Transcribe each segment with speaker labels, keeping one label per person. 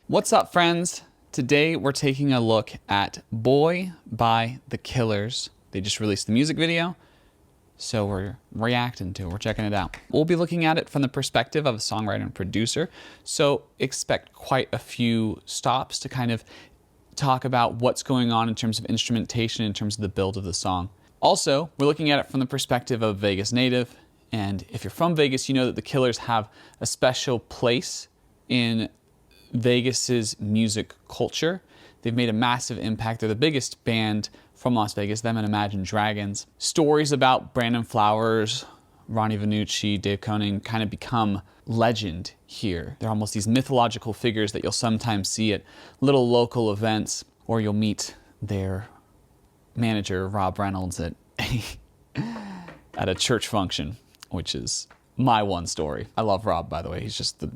Speaker 1: What's up, friends? Today we're taking a look at Boy by The Killers. They just released the music video, so we're reacting to it. We're checking it out. We'll be looking at it from the perspective of a songwriter and producer, so expect quite a few stops to kind of talk about what's going on in terms of instrumentation, in terms of the build of the song. Also, we're looking at it from the perspective of a Vegas native, and if you're from Vegas, you know that The Killers have a special place in Vegas's music culture. They've made a massive impact. They're the biggest band from Las Vegas, them and Imagine Dragons. Stories about Brandon Flowers, Ronnie Vannucci, Dave Koning kind of become legend here. They're almost these mythological figures that you'll sometimes see at little local events, or you'll meet their manager, Rob Reynolds, at a church function, which is my one story. I love Rob, by the way. He's just the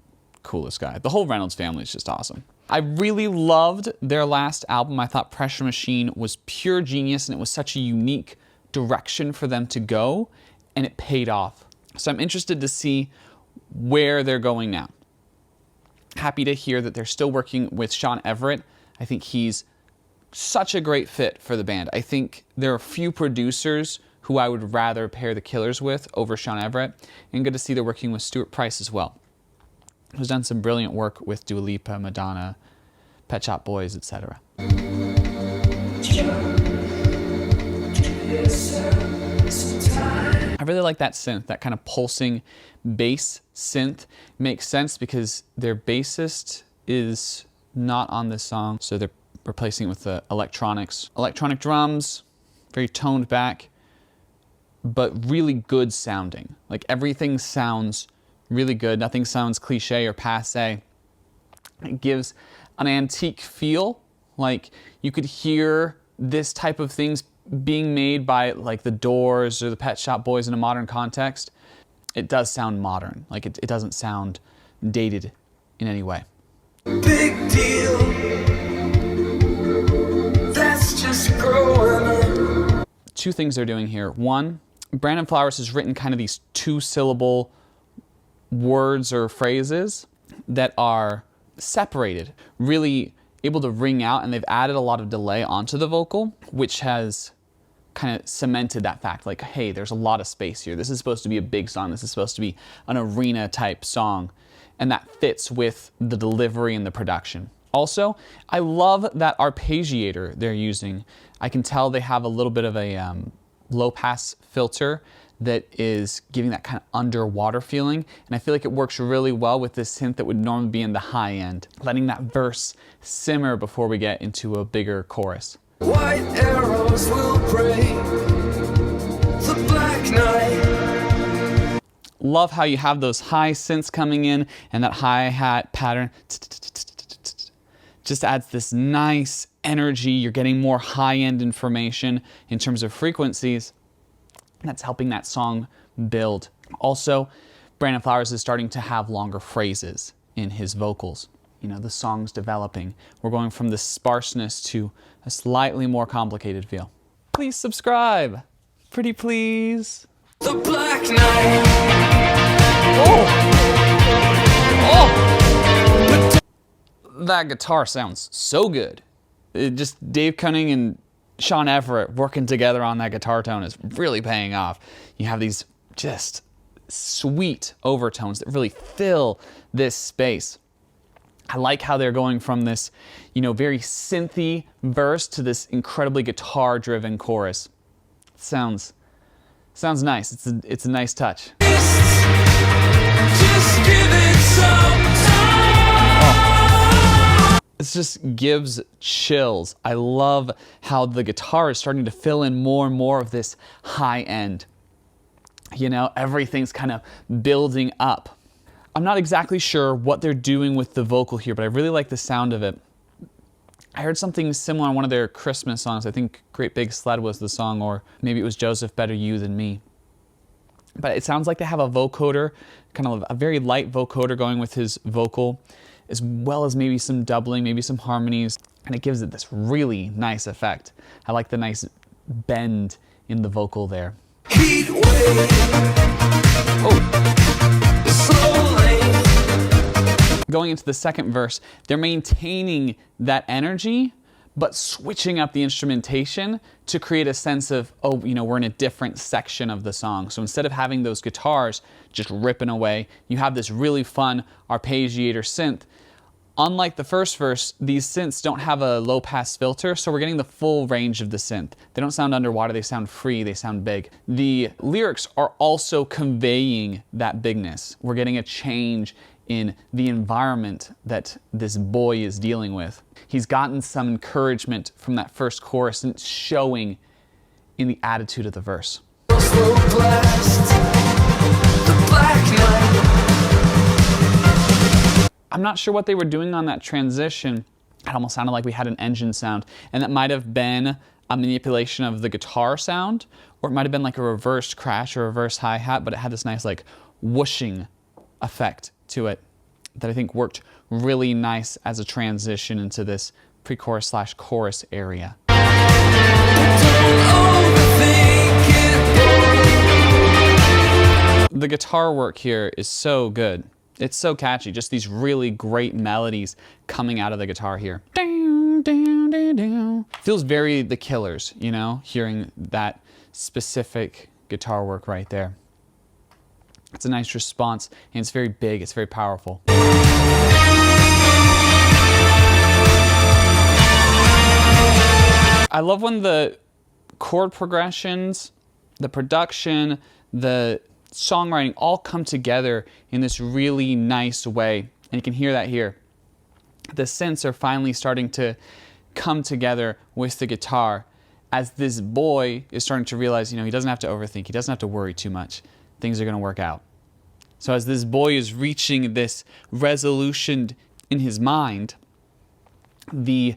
Speaker 1: coolest guy. The whole Reynolds family is just awesome. I really loved their last album. I thought Pressure Machine was pure genius, and it was such a unique direction for them to go, and it paid off. So I'm interested to see where they're going now. Happy to hear that they're still working with Sean Everett. I think he's such a great fit for the band. I think there are a few producers who I would rather pair The Killers with over Sean Everett, and good to see they're working with Stuart Price as well, who's done some brilliant work with Dua Lipa, Madonna, Pet Shop Boys, etc. I really like that synth, that kind of pulsing bass synth. Makes sense because their bassist is not on this song, so they're replacing it with the electronics. Electronic drums, very toned back, but really good sounding. Like everything sounds really good. Nothing sounds cliche or passe. It gives an antique feel. Like you could hear this type of things being made by like the Doors or the Pet Shop Boys in a modern context. It does sound modern. Like it doesn't sound dated in any way.
Speaker 2: Big deal. That's just growing up.
Speaker 1: Two things they're doing here. One, Brandon Flowers has written kind of these two-syllable words or phrases that are separated, really able to ring out, and they've added a lot of delay onto the vocal, which has kind of cemented that fact, like, hey, there's a lot of space here. This is supposed to be a big song. This is supposed to be an arena type song, and that fits with the delivery and the production. Also, I love that arpeggiator they're using. I can tell they have a little bit of a low pass filter that is giving that kind of underwater feeling. And I feel like it works really well with this synth that would normally be in the high end, letting that verse simmer before we get into a bigger chorus.
Speaker 2: White arrows will break the black night.
Speaker 1: Love how you have those high synths coming in and that hi-hat pattern. Just adds this nice energy. You're getting more high-end information in terms of frequencies. That's helping that song build. Also, Brandon Flowers is starting to have longer phrases in his vocals. You know, the song's developing. We're going from this sparseness to a slightly more complicated feel. Please subscribe. Pretty please.
Speaker 2: The black night.
Speaker 1: Oh! That guitar sounds so good. Just Dave Koning and Sean Everett working together on that guitar tone is really paying off. You have these just sweet overtones that really fill this space. I like how they're going from this, you know, very synthy verse to this incredibly guitar-driven chorus. Sounds nice. It's a nice touch.
Speaker 2: Just give it some time.
Speaker 1: It just gives chills. I love how the guitar is starting to fill in more and more of this high end. You know, everything's kind of building up. I'm not exactly sure what they're doing with the vocal here, but I really like the sound of it. I heard something similar on one of their Christmas songs. I think Great Big Sled was the song, or maybe it was Joseph, Better You Than Me. But it sounds like they have a vocoder, kind of a very light vocoder going with his vocal, as well as maybe some doubling, maybe some harmonies, and it gives it this really nice effect. I like the nice bend in the vocal there.
Speaker 2: Heat wave.
Speaker 1: going into the second verse, they're maintaining that energy, but switching up the instrumentation to create a sense of, oh, you know, we're in a different section of the song. So instead of having those guitars just ripping away, you have this really fun arpeggiator synth. Unlike the first verse, these synths don't have a low pass filter, so we're getting the full range of the synth. They don't sound underwater, they sound free, they sound big. The lyrics are also conveying that bigness. We're getting a change in the environment that this boy is dealing with. He's gotten some encouragement from that first chorus, and it's showing in the attitude of the verse. I'm not sure what they were doing on that transition. It almost sounded like we had an engine sound, and that might have been a manipulation of the guitar sound, or it might have been like a reversed crash or reverse hi-hat, but it had this nice like whooshing effect to it that I think worked really nice as a transition into this pre-chorus slash chorus area. The guitar work here is so good. It's so catchy, just these really great melodies coming out of the guitar here. Feels very The Killers, you know, hearing that specific guitar work right there. It's a nice response, and it's very big, it's very powerful. I love when the chord progressions, the production, the songwriting all come together in this really nice way. And you can hear that here. The synths are finally starting to come together with the guitar as this boy is starting to realize, you know, he doesn't have to overthink, he doesn't have to worry too much. Things are going to work out. So as this boy is reaching this resolution in his mind, the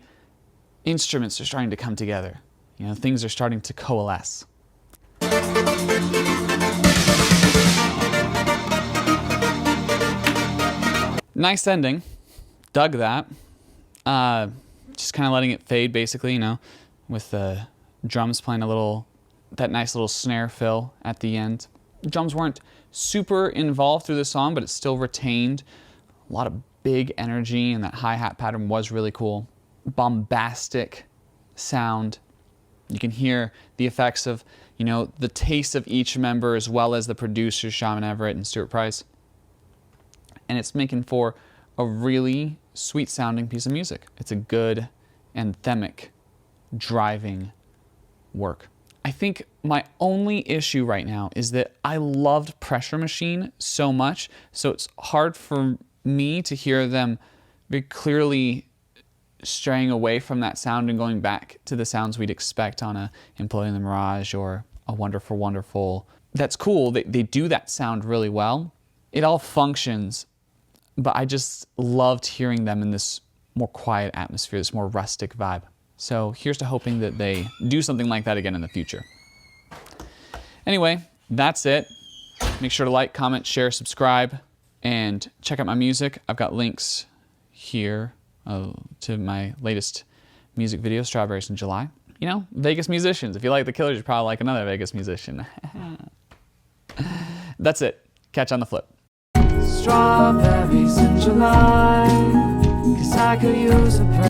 Speaker 1: instruments are starting to come together. You know, things are starting to coalesce. Nice ending. Dug that. Just kind of letting it fade, basically, you know, with the drums playing that nice little snare fill at the end. The drums weren't super involved through the song, but it still retained a lot of big energy, and that hi-hat pattern was really cool. Bombastic sound. You can hear the effects of, you know, the taste of each member as well as the producers, Shaman Everett and Stuart Price. And it's making for a really sweet sounding piece of music. It's a good anthemic driving work. I think my only issue right now is that I loved Pressure Machine so much, so it's hard for me to hear them very clearly straying away from that sound and going back to the sounds we'd expect on a Imploding the Mirage or a Wonderful Wonderful. That's cool, they do that sound really well. It all functions, but I just loved hearing them in this more quiet atmosphere, this more rustic vibe. So here's to hoping that they do something like that again in the future. Anyway, that's it. Make sure to like, comment, share, subscribe, and check out my music. I've got links here to my latest music video, Strawberries in July. You know, Vegas musicians. If you like The Killers, you probably like another Vegas musician. That's it. Catch you on the flip.
Speaker 2: Strawberries in July, 'cause I could use a